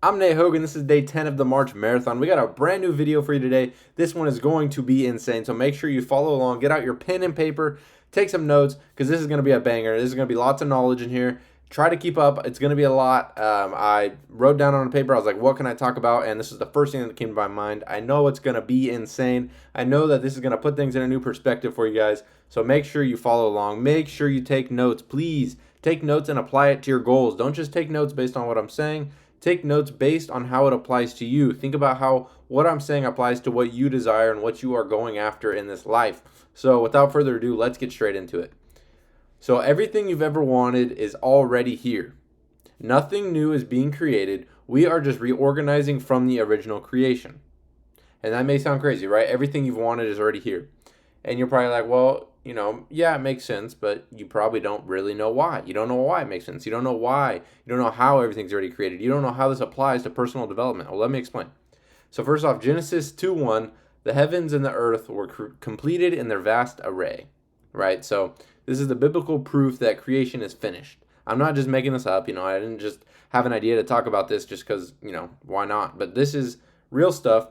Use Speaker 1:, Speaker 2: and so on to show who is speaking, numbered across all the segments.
Speaker 1: I'm Nate Hogan. This is day 10 of the March Marathon. We got a brand new video for you today. This one is going to be insane, so make sure you follow along. Get out your pen and paper, take some notes, because this is going to be a banger. This is going to be lots of knowledge in here. Try to keep up. It's going to be a lot. I wrote down on a paper, I was like, what can I talk about? And this is the first thing that came to my mind. I know it's going to be insane. I know that this is going to put things in a new perspective for you guys, so make sure you follow along. Make sure you take notes. Please take notes and apply it to your goals. Don't just take notes based on what I'm saying. Take notes based on how it applies to you. Think about how what I'm saying applies to what you desire and what you are going after in this life. So without further ado, let's get straight into it. So everything you've ever wanted is already here. Nothing new is being created. We are just reorganizing from the original creation. And that may sound crazy, right? Everything you've wanted is already here. And you're probably like, well, yeah, it makes sense, but you probably don't really know why. You don't know why it makes sense. You don't know why. You don't know how everything's already created. You don't know how this applies to personal development. Well, let me explain. So first off, Genesis 2:1, the heavens and the earth were completed in their vast array, right? So this is the biblical proof that creation is finished. I'm not just making this up. I didn't just have an idea to talk about this just because, why not? But this is real stuff.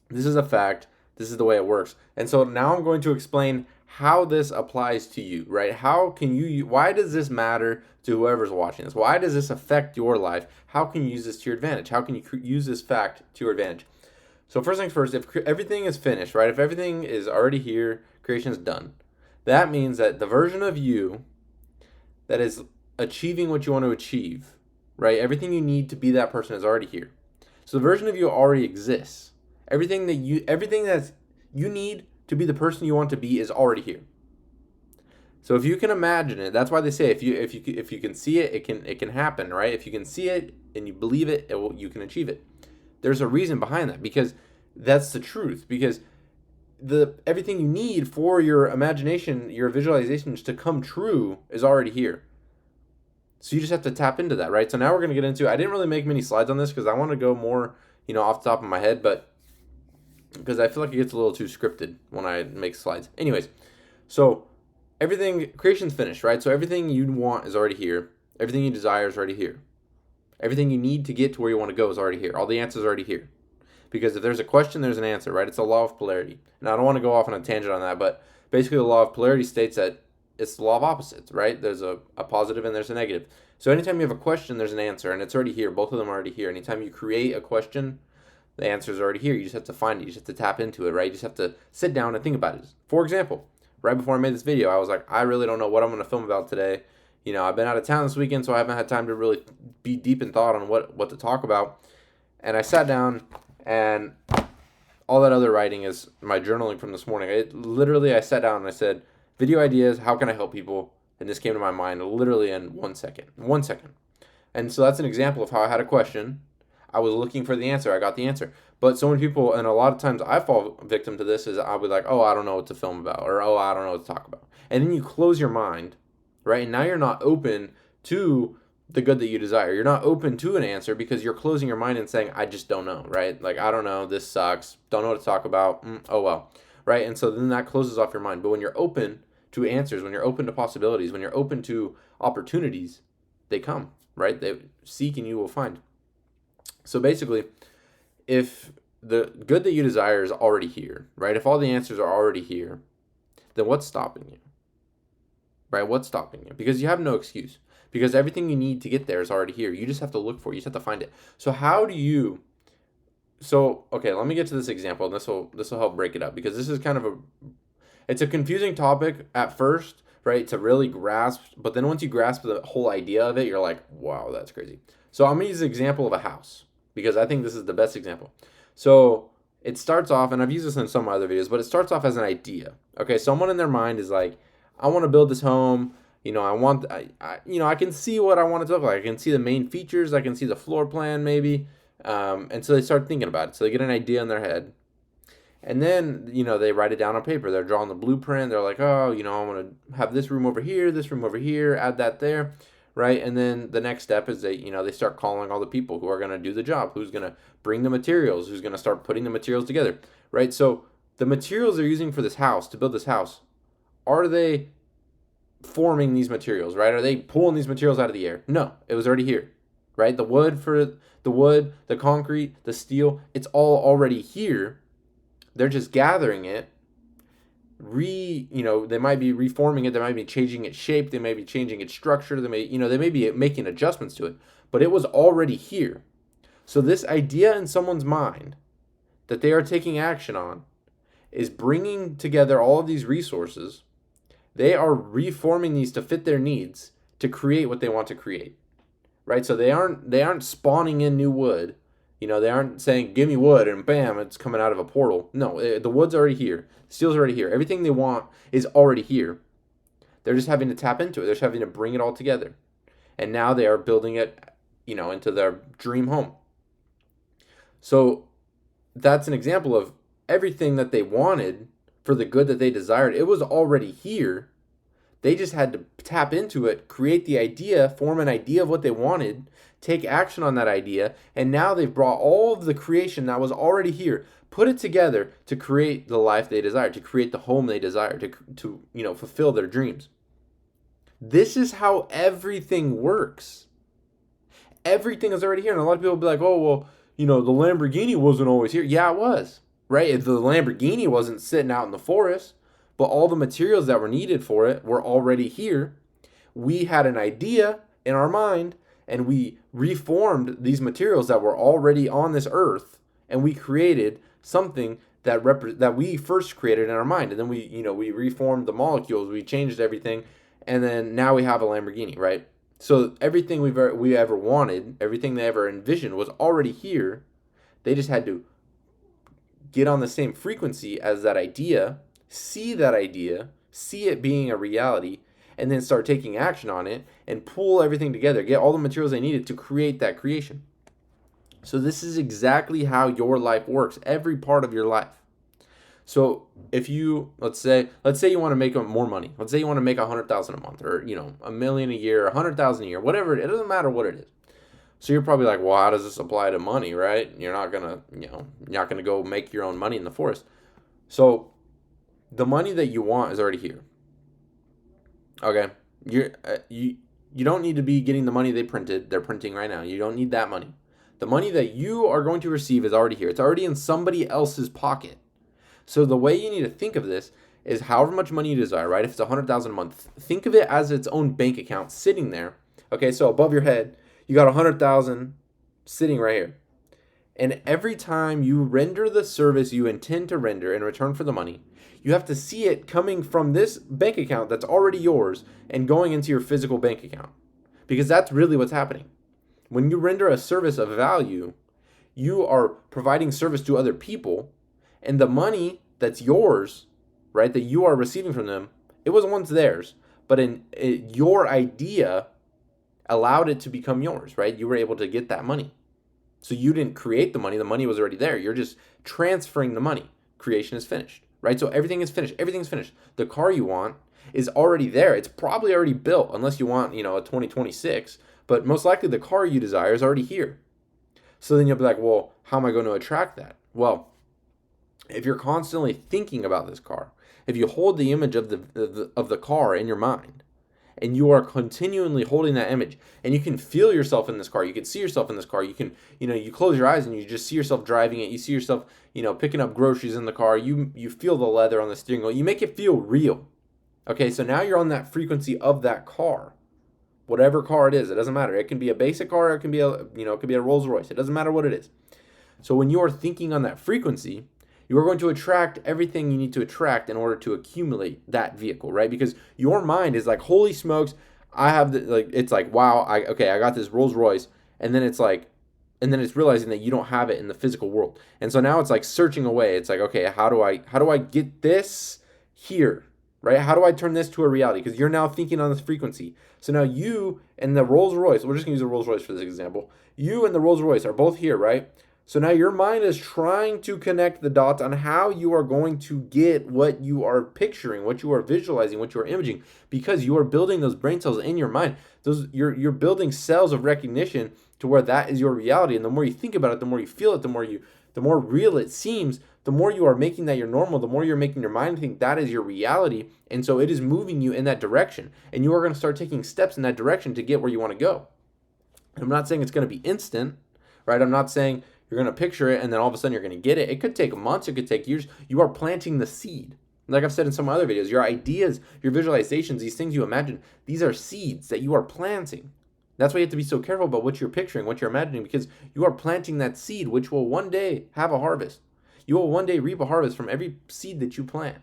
Speaker 1: This is a fact. This is the way it works. And so now I'm going to explain how this applies to you, right? Why does this matter to whoever's watching this? Why does this affect your life? How can you use this to your advantage? How can you use this fact to your advantage? So first things first, if everything is finished, right? If everything is already here, creation is done. That means that the version of you that is achieving what you want to achieve, right? Everything you need to be that person is already here. So the version of you already exists. Everything that you need to be the person you want to be is already here. So if you can imagine it, that's why they say if you can see it, it can happen, right? If you can see it and you believe it, you can achieve it. There's a reason behind that because that's the truth. Because everything you need for your imagination, your visualizations to come true is already here. So you just have to tap into that, right? So now we're going to get into, I didn't really make many slides on this because I want to go more, off the top of my head, but because I feel like it gets a little too scripted when I make slides. Anyways, so creation's finished, right? So everything you want is already here. Everything you desire is already here. Everything you need to get to where you want to go is already here. All the answers are already here. Because if there's a question, there's an answer, right? It's a law of polarity. Now, I don't want to go off on a tangent on that, but basically the law of polarity states that it's the law of opposites, right? There's a positive and there's a negative. So anytime you have a question, there's an answer, and it's already here. Both of them are already here. Anytime you create a question, the answer is already here. You just have to find it. You just have to tap into it, right? You just have to sit down and think about it. For example, right before I made this video, I was like, I really don't know what I'm going to film about today. I've been out of town this weekend, so I haven't had time to really be deep in thought on what to talk about. And I sat down, and all that other writing is my journaling from this morning. I sat down and I said, video ideas, how can I help people? And this came to my mind literally in 1 second. 1 second. And so that's an example of how I had a question. I was looking for the answer. I got the answer. But so many people, and a lot of times I fall victim to this, is I'll be like, oh, I don't know what to film about, or oh, I don't know what to talk about. And then you close your mind, right? And now you're not open to the good that you desire. You're not open to an answer because you're closing your mind and saying, I just don't know, right? Like, I don't know, this sucks, don't know what to talk about, oh well, right? And so then that closes off your mind. But when you're open to answers, when you're open to possibilities, when you're open to opportunities, they come, right? They seek and you will find. So basically, if the good that you desire is already here, right? If all the answers are already here, then what's stopping you? Right? What's stopping you? Because you have no excuse. Because everything you need to get there is already here. You just have to look for it. You just have to find it. So okay, let me get to this example, and this will help break it up, because this is it's a confusing topic at first, right, to really grasp, but then once you grasp the whole idea of it, you're like, wow, that's crazy. So I'm going to use the example of a house, because I think this is the best example. So it starts off, and I've used this in some other videos, but it starts off as an idea. Okay, someone in their mind is like, I want to build this home. I can see what I want it to look like. I can see the main features. I can see the floor plan maybe. And so they start thinking about it. So they get an idea in their head. And then, they write it down on paper. They're drawing the blueprint. They're like, oh, I want to have this room over here, add that there, right? And then the next step is they start calling all the people who are going to do the job, who's going to bring the materials, who's going to start putting the materials together, right? So the materials they're using for this house, to build this house, are they forming these materials, right? Are they pulling these materials out of the air? No, it was already here, right? The wood, the concrete, the steel, it's all already here. They're just gathering it. They might be reforming it, they might be changing its shape, they may be changing its structure, they may be making adjustments to it, but it was already here. So this idea in someone's mind that they are taking action on is bringing together all of these resources. They are reforming these to fit their needs to create what they want to create, right? So they aren't spawning in new wood. They aren't saying, give me wood, and bam, it's coming out of a portal. No, the wood's already here. The steel's already here. Everything they want is already here. They're just having to tap into it. They're just having to bring it all together. And now they are building it, into their dream home. So that's an example of everything that they wanted for the good that they desired. It was already here. They just had to tap into it, create the idea, form an idea of what they wanted, take action on that idea, and now they've brought all of the creation that was already here, put it together to create the life they desire, to create the home they desire, to fulfill their dreams. This is how everything works. Everything is already here. And a lot of people will be like, oh, well, the Lamborghini wasn't always here. Yeah, it was, right? If the Lamborghini wasn't sitting out in the forest, but all the materials that were needed for it were already here. We had an idea in our mind, and we reformed these materials that were already on this earth, and we created something that we first created in our mind, and then we reformed the molecules, we changed everything, and then now we have a Lamborghini, right? So everything we ever wanted, everything they ever envisioned was already here. They just had to get on the same frequency as that idea, see it being a reality, and then start taking action on it and pull everything together, get all the materials they needed to create that creation. So this is exactly how your life works, every part of your life. So if you, let's say you want to make more money. Let's say you want to make $100,000 a month, or $1 million a year, $100,000 a year, whatever. It doesn't matter what it is. So you're probably like, well, how does this apply to money, right? You're not gonna go make your own money in the forest. So the money that you want is already here. Okay, you don't need to be getting the money they're printing right now. You don't need that money. The money that you are going to receive is already here. It's already in somebody else's pocket. So the way you need to think of this is however much money you desire, right? If it's $100,000 a month, think of it as its own bank account sitting there. Okay, so above your head, you got $100,000 sitting right here. And every time you render the service you intend to render in return for the money, you have to see it coming from this bank account that's already yours and going into your physical bank account. Because that's really what's happening. When you render a service of value, you are providing service to other people, and the money that's yours, right, that you are receiving from them, it was once theirs, but your idea allowed it to become yours, right? You were able to get that money. So you didn't create the money was already there. You're just transferring the money. Creation is finished, right? So everything is finished. Everything's finished. The car you want is already there. It's probably already built, unless you want, a 2026, but most likely the car you desire is already here. So then you'll be like, well, how am I going to attract that? Well, if you're constantly thinking about this car, if you hold the image of the car in your mind, and you are continually holding that image, and you can feel yourself in this car, you can see yourself in this car, you can, you close your eyes and you just see yourself driving it, you see yourself, picking up groceries in the car, you feel the leather on the steering wheel, you make it feel real. Okay, so now you're on that frequency of that car. Whatever car it is, it doesn't matter. It can be a basic car, it can be a Rolls Royce. It doesn't matter what it is. So when you are thinking on that frequency, you are going to attract everything you need to attract in order to accumulate that vehicle, right? Because your mind is like, holy smokes, I have it's like, wow, I got this Rolls Royce, and then it's realizing that you don't have it in the physical world. And so now it's like searching away. It's like, okay, how do I get this here, right? How do I turn this to a reality? Because you're now thinking on this frequency. So now you and the Rolls Royce, we're just gonna use the Rolls Royce for this example. You and the Rolls Royce are both here, right? So now your mind is trying to connect the dots on how you are going to get what you are picturing, what you are visualizing, what you are imaging, because you are building those brain cells in your mind. You're building cells of recognition to where that is your reality. And the more you think about it, the more you feel it, the more real it seems, the more you are making that your normal, the more you're making your mind think that is your reality. And so it is moving you in that direction. And you are going to start taking steps in that direction to get where you want to go. I'm not saying it's going to be instant, right? I'm not saying you're going to picture it and then all of a sudden you're going to get it. It could take months, it could take years. You are planting the seed. Like I've said in some other videos, your ideas, your visualizations, these things you imagine, these are seeds that you are planting. That's why you have to be so careful about what you're picturing, what you're imagining, because you are planting that seed, which will one day have a harvest. You will one day reap a harvest from every seed that you plant.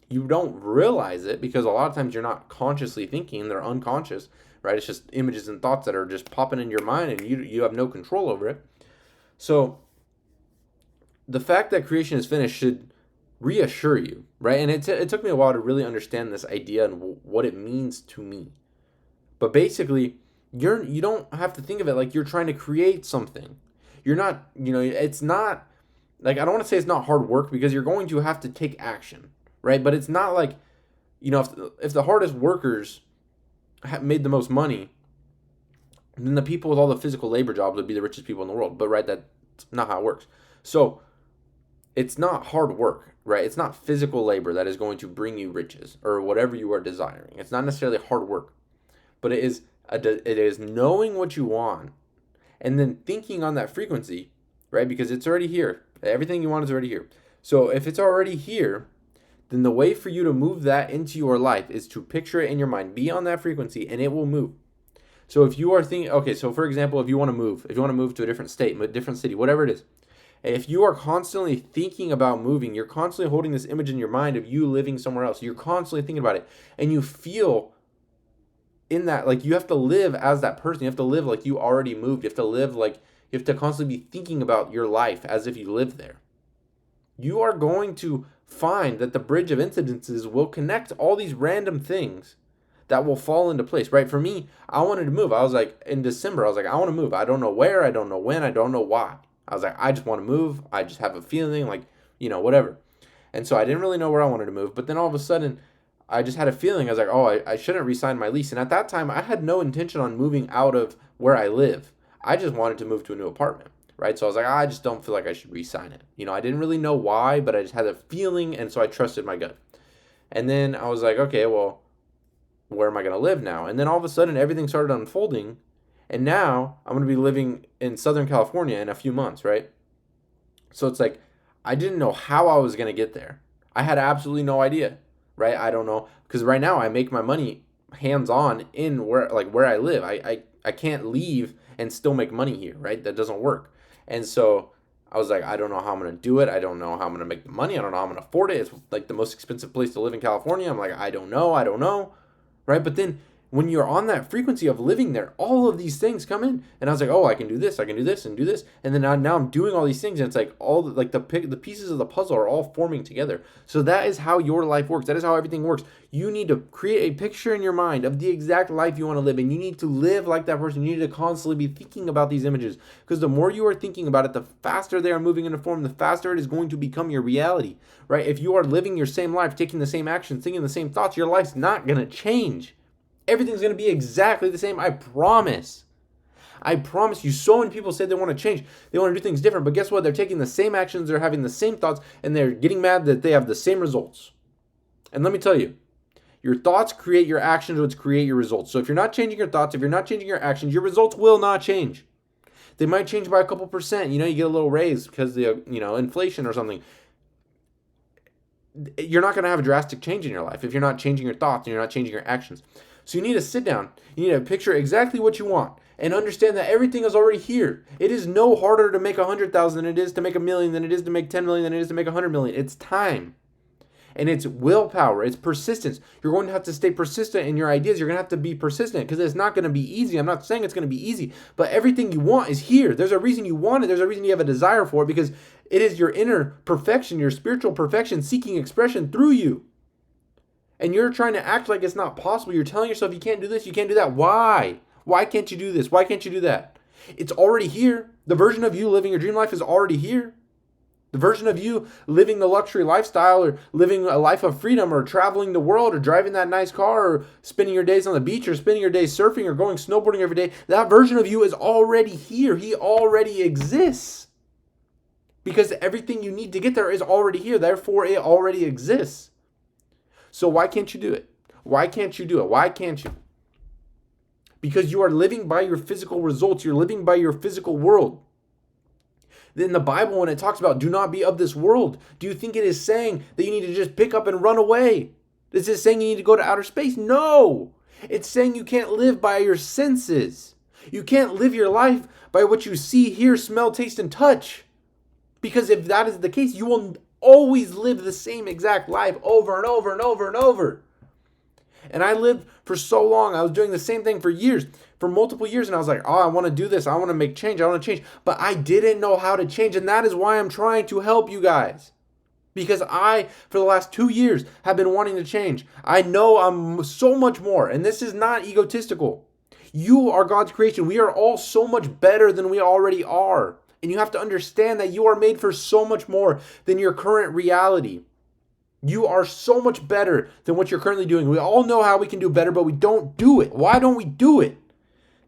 Speaker 1: You don't realize it because a lot of times you're not consciously thinking, they're unconscious, right? It's just images and thoughts that are just popping in your mind and you have no control over it. So the fact that creation is finished should reassure you, right? And it took me a while to really understand this idea and what it means to me. But basically, you don't have to think of it like you're trying to create something. You're not, it's not, like, I don't want to say it's not hard work because you're going to have to take action, right? But it's not like, if the hardest workers made the most money, then the people with all the physical labor jobs would be the richest people in the world. But, right, that's not how it works. So it's not hard work, right? It's not physical labor that is going to bring you riches or whatever you are desiring. It's not necessarily hard work, but it is knowing what you want and then thinking on that frequency, right? Because it's already here. Everything you want is already here. So if it's already here, then the way for you to move that into your life is to picture it in your mind, be on that frequency, and it will move. So if you are thinking, okay, so for example, if you want to move to a different state, a different city, whatever it is, if you are constantly thinking about moving, you're constantly holding this image in your mind of you living somewhere else. You're constantly thinking about it, and you feel in that, like, you have to live as that person. You have to live like you already moved. You have to live like you have to constantly be thinking about your life as if you live there. You are going to find that the bridge of incidences will connect all these random things that will fall into place, right? For me, I wanted to move. I was like, in December, I was like, I want to move. I don't know where, I don't know when, I don't know why. I was like, I just want to move. I just have a feeling, like, whatever. And so I didn't really know where I wanted to move. But then all of a sudden, I just had a feeling. I was like, oh, I shouldn't re-sign my lease. And at that time, I had no intention on moving out of where I live. I just wanted to move to a new apartment, right? So I was like, I just don't feel like I should re-sign it. I didn't really know why, but I just had a feeling, and so I trusted my gut. And then I was like, okay, well, where am I going to live now? And then all of a sudden, everything started unfolding. And now I'm going to be living in Southern California in a few months, right? So it's like, I didn't know how I was going to get there. I had absolutely no idea, right? I don't know. Because right now I make my money hands-on in where I live. I can't leave and still make money here, right? That doesn't work. And so I was like, I don't know how I'm going to do it. I don't know how I'm going to make the money. I don't know how I'm going to afford it. It's like the most expensive place to live in California. I'm like, I don't know. Right? But then when you're on that frequency of living there, all of these things come in. And I was like, oh, I can do this, and do this. And then now I'm doing all these things. And it's like the pieces of the puzzle are all forming together. So that is how your life works. That is how everything works. You need to create a picture in your mind of the exact life you want to live. And you need to live like that person. You need to constantly be thinking about these images. Because the more you are thinking about it, the faster they are moving into form, the faster it is going to become your reality. Right? If you are living your same life, taking the same actions, thinking the same thoughts, your life's not going to change. Everything's going to be exactly the same. I promise. I promise you. So many people say they want to change. They want to do things different. But guess what? They're taking the same actions. They're having the same thoughts. And they're getting mad that they have the same results. And let me tell you, your thoughts create your actions, which create your results. So if you're not changing your thoughts, if you're not changing your actions, your results will not change. They might change by a couple percent. You get a little raise because of the, inflation or something. You're not going to have a drastic change in your life if you're not changing your thoughts and you're not changing your actions. So you need to sit down. You need to picture exactly what you want and understand that everything is already here. It is no harder to make 100,000 than it is to make 1 million, than it is to make 10 million, than it is to make 100 million. It's time. And it's willpower. It's persistence. You're going to have to stay persistent in your ideas. You're going to have to be persistent because it's not going to be easy. I'm not saying it's going to be easy, but everything you want is here. There's a reason you want it. There's a reason you have a desire for it, because it is your inner perfection, your spiritual perfection seeking expression through you. And you're trying to act like it's not possible. You're telling yourself you can't do this, you can't do that. Why? Why can't you do this? Why can't you do that? It's already here. The version of you living your dream life is already here. The version of you living the luxury lifestyle, or living a life of freedom, or traveling the world, or driving that nice car, or spending your days on the beach, or spending your days surfing, or going snowboarding every day, that version of you is already here. He already exists. Because everything you need to get there is already here. Therefore, it already exists. So why can't you do it? Why can't you do it? Why can't you? because you are living by your physical results. You're living by your physical world. In the Bible, when it talks about do not be of this world, do you think it is saying that you need to just pick up and run away? Is it saying you need to go to outer space? No. It's saying you can't live by your senses. You can't live your life by what you see, hear, smell, taste, and touch. Because if that is the case, you will always live the same exact life over and over and over and over. And I lived for so long. I was doing the same thing for years, for multiple years. And I was like, oh, I want to do this. I want to make change. I want to change. But I didn't know how to change. And that is why I'm trying to help you guys. Because I, for the last 2 years, have been wanting to change. I know I'm so much more. And this is not egotistical. You are God's creation. We are all so much better than we already are. And you have to understand that you are made for so much more than your current reality. You are so much better than what you're currently doing. We all know how we can do better, but we don't do it. Why don't we do it?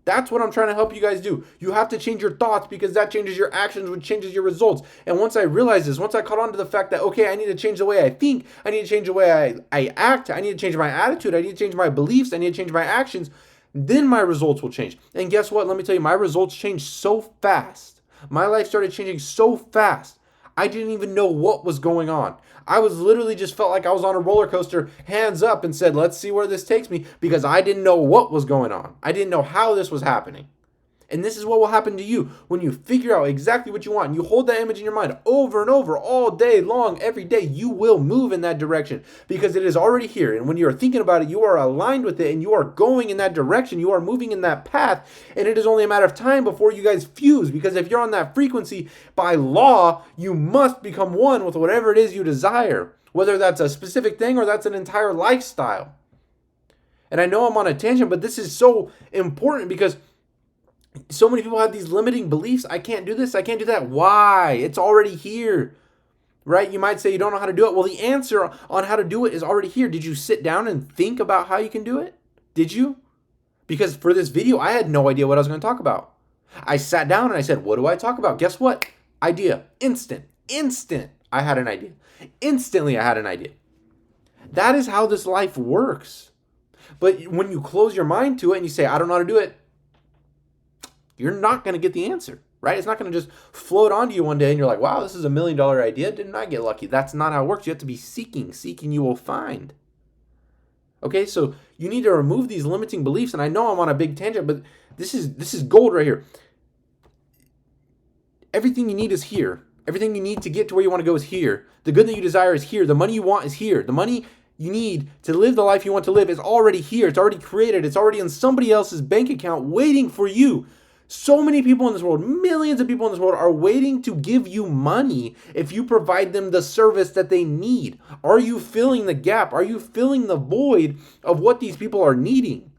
Speaker 1: That's what I'm trying to help you guys do. You have to change your thoughts because that changes your actions, which changes your results. And once I realized this, once I caught on to the fact that, okay, I need to change the way I think, I need to change the way I act, I need to change my attitude, I need to change my beliefs, I need to change my actions, then my results will change. And guess what? Let me tell you, my results changed so fast. My life started changing so fast. I didn't even know what was going on. I was literally just felt like I was on a roller coaster, hands up, and said, let's see where this takes me, because I didn't know what was going on. I didn't know how this was happening. And this is what will happen to you when you figure out exactly what you want and you hold that image in your mind over and over all day long, every day. You will move in that direction because it is already here. And when you are thinking about it, you are aligned with it and you are going in that direction. You are moving in that path. And it is only a matter of time before you guys fuse, because if you're on that frequency, by law, you must become one with whatever it is you desire, whether that's a specific thing or that's an entire lifestyle. And I know I'm on a tangent, but this is so important because so many people have these limiting beliefs. I can't do this. I can't do that. Why? It's already here, right? You might say you don't know how to do it. Well, the answer on how to do it is already here. Did you sit down and think about how you can do it? Did you? Because for this video, I had no idea what I was going to talk about. I sat down and I said, what do I talk about? Guess what? Idea. Instant. I had an idea. Instantly, I had an idea. That is how this life works. But when you close your mind to it and you say, I don't know how to do it, you're not going to get the answer, right? It's not going to just float onto you one day and you're like, wow, this is $1 million idea. Didn't I get lucky? That's not how it works. You have to be seeking. Seeking, you will find. Okay, so you need to remove these limiting beliefs. And I know I'm on a big tangent, but this is gold right here. Everything you need is here. Everything you need to get to where you want to go is here. The good that you desire is here. The money you want is here. The money you need to live the life you want to live is already here. It's already created. It's already in somebody else's bank account waiting for you. So many people in this world, millions of people in this world are waiting to give you money if you provide them the service that they need. Are you filling the gap? Are you filling the void of what these people are needing?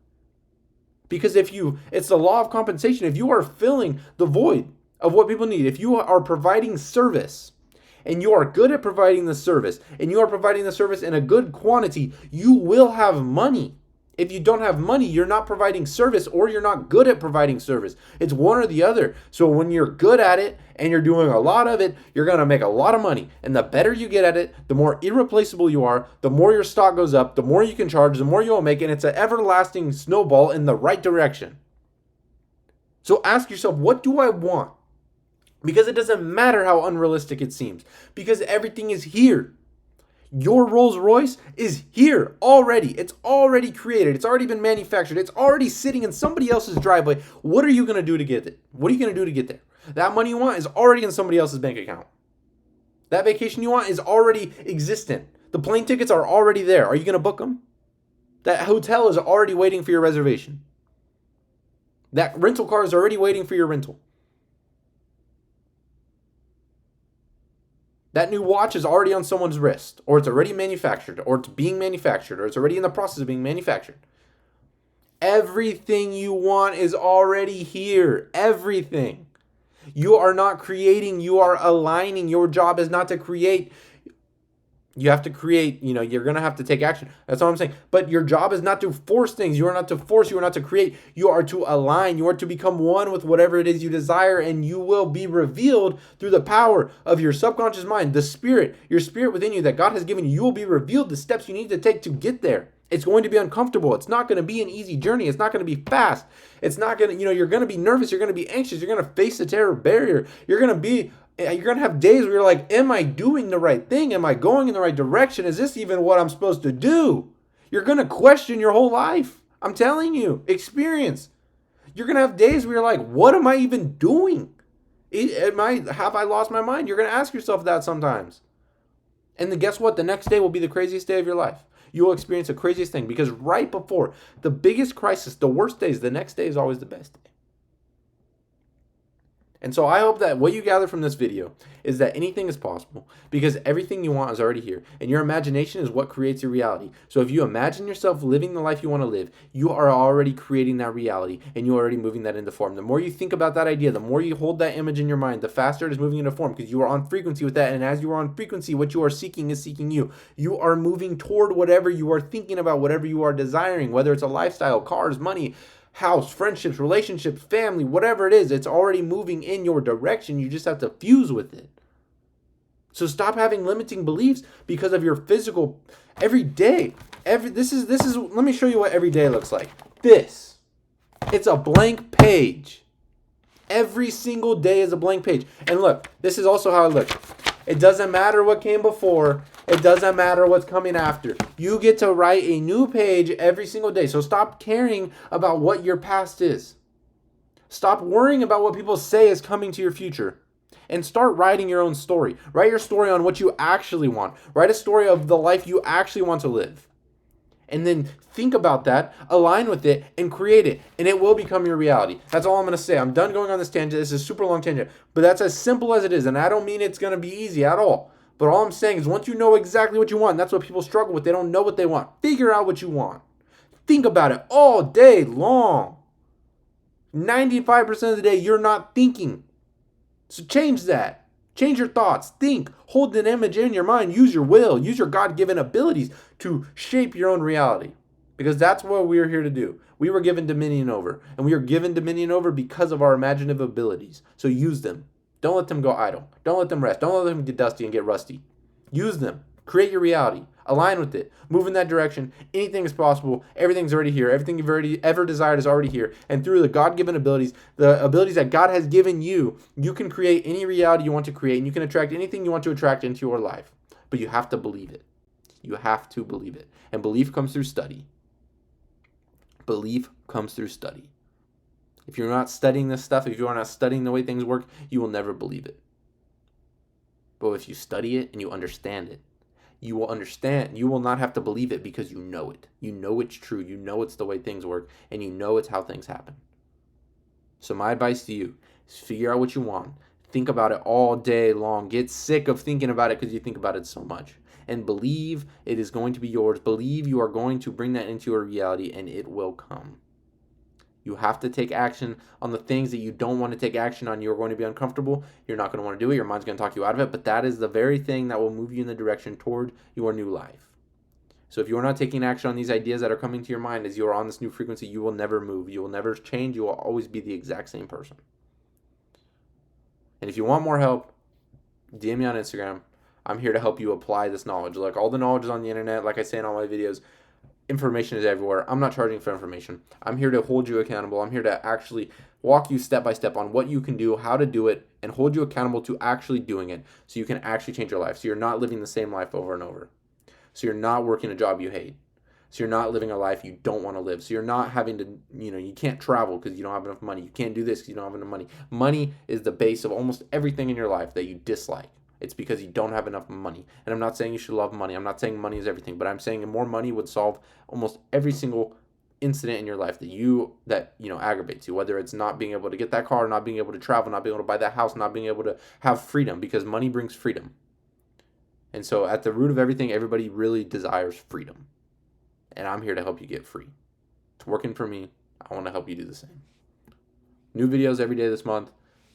Speaker 1: Because it's the law of compensation. If you are filling the void of what people need, if you are providing service and you are good at providing the service and you are providing the service in a good quantity, you will have money. If you don't have money, you're not providing service or you're not good at providing service. It's one or the other. So when you're good at it and you're doing a lot of it, you're going to make a lot of money. And the better you get at it, the more irreplaceable you are, the more your stock goes up, the more you can charge, the more you'll make. And it's an everlasting snowball in the right direction. So ask yourself, what do I want? Because it doesn't matter how unrealistic it seems. Because everything is here. Your Rolls Royce is here already. It's already created. It's already been manufactured. It's already sitting in somebody else's driveway. What are you going to do to get it? What are you going to do to get there? That money you want is already in somebody else's bank account. That vacation you want is already existent. The plane tickets are already there. Are you going to book them? That hotel is already waiting for your reservation. That rental car is already waiting for your rental. That new watch is already on someone's wrist, or it's already manufactured, or it's being manufactured, or it's already in the process of being manufactured. Everything you want is already here. Everything. You are not creating, you are aligning. Your job is not to create. You have to create, you're going to have to take action. That's all I'm saying. But your job is not to force things. You are not to force. You are not to create. You are to align. You are to become one with whatever it is you desire, and you will be revealed through the power of your subconscious mind, the spirit, your spirit within you that God has given you. You will be revealed the steps you need to take to get there. It's going to be uncomfortable. It's not going to be an easy journey. It's not going to be fast. It's not going to, you're going to be nervous. You're going to be anxious. You're going to face the terror barrier. You're going to have days where you're like, am I doing the right thing? Am I going in the right direction? Is this even what I'm supposed to do? You're going to question your whole life. I'm telling you, experience. You're going to have days where you're like, what am I even doing? Have I lost my mind? You're going to ask yourself that sometimes. And then guess what? The next day will be the craziest day of your life. You will experience the craziest thing because right before the biggest crisis, the worst days, the next day is always the best day. And so I hope that what you gather from this video is that anything is possible because everything you want is already here. And your imagination is what creates your reality. So if you imagine yourself living the life you want to live, you are already creating that reality and you're already moving that into form. The more you think about that idea, the more you hold that image in your mind, the faster it is moving into form because you are on frequency with that. And as you are on frequency, what you are seeking is seeking you. You are moving toward whatever you are thinking about, whatever you are desiring, whether it's a lifestyle, cars, money, house, friendships, relationships, family, whatever it is, it's already moving in your direction. You just have to fuse with it. So stop having limiting beliefs because of your physical every day. This is let me show you what every day looks like. It's a blank page. Every single day is a blank page. And look, this is also how it looks. It doesn't matter what came before. It doesn't matter what's coming after. You get to write a new page every single day. So stop caring about what your past is. Stop worrying about what people say is coming to your future. And start writing your own story. Write your story on what you actually want. Write a story of the life you actually want to live. And then think about that, align with it, and create it. And it will become your reality. That's all I'm going to say. I'm done going on this tangent. This is a super long tangent. But that's as simple as it is. And I don't mean it's going to be easy at all. But all I'm saying is once you know exactly what you want, and that's what people struggle with. They don't know what they want. Figure out what you want. Think about it all day long. 95% of the day, you're not thinking. So change that. Change your thoughts. Think. Hold an image in your mind. Use your will. Use your God-given abilities to shape your own reality. Because that's what we're here to do. We were given dominion over. And we are given dominion over because of our imaginative abilities. So use them. Don't let them go idle. Don't let them rest. Don't let them get dusty and get rusty. Use them. Create your reality. Align with it. Move in that direction. Anything is possible. Everything's already here. Everything you've already ever desired is already here. And through the God-given abilities, the abilities that God has given you, you can create any reality you want to create, and you can attract anything you want to attract into your life. But you have to believe it. You have to believe it. And belief comes through study. Belief comes through study. If you're not studying this stuff, if you are not studying the way things work, you will never believe it. But if you study it and you understand it, you will understand. You will not have to believe it because you know it. You know it's true. You know it's the way things work, and you know it's how things happen. So my advice to you is figure out what you want. Think about it all day long. Get sick of thinking about it because you think about it so much. And believe it is going to be yours. Believe you are going to bring that into your reality, and it will come. You have to take action on the things that you don't want to take action on. You're going to be uncomfortable. You're not going to want to do it. Your mind's going to talk you out of it. But that is the very thing that will move you in the direction toward your new life. So if you're not taking action on these ideas that are coming to your mind as you're on this new frequency, you will never move. You will never change. You will always be the exact same person. And if you want more help, DM me on Instagram. I'm here to help you apply this knowledge. Like all the knowledge is on the internet. Like I say in all my videos, information is everywhere. I'm not charging for information. I'm here to hold you accountable. I'm here to actually walk you step by step on what you can do, how to do it, and hold you accountable to actually doing it so you can actually change your life. So you're not living the same life over and over. So you're not working a job you hate. So you're not living a life you don't want to live. So you're not having to, you can't travel because you don't have enough money. You can't do this because you don't have enough money. Money is the base of almost everything in your life that you dislike. It's because you don't have enough money. And I'm not saying you should love money. I'm not saying money is everything, but I'm saying more money would solve almost every single incident in your life that aggravates you, whether it's not being able to get that car, not being able to travel, not being able to buy that house, not being able to have freedom, because money brings freedom. And so at the root of everything, everybody really desires freedom. And I'm here to help you get free. It's working for me. I want to help you do the same. New videos every day this month.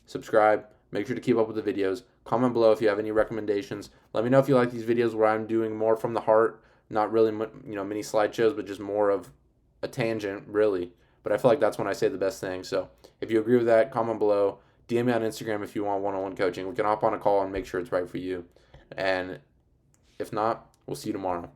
Speaker 1: Subscribe. Make sure to keep up with the videos. Comment below if you have any recommendations. Let me know if you like these videos where I'm doing more from the heart, not really mini slideshows, but just more of a tangent, really. But I feel like that's when I say the best thing. So if you agree with that, comment below. DM me on Instagram if you want one-on-one coaching. We can hop on a call and make sure it's right for you. And if not, we'll see you tomorrow.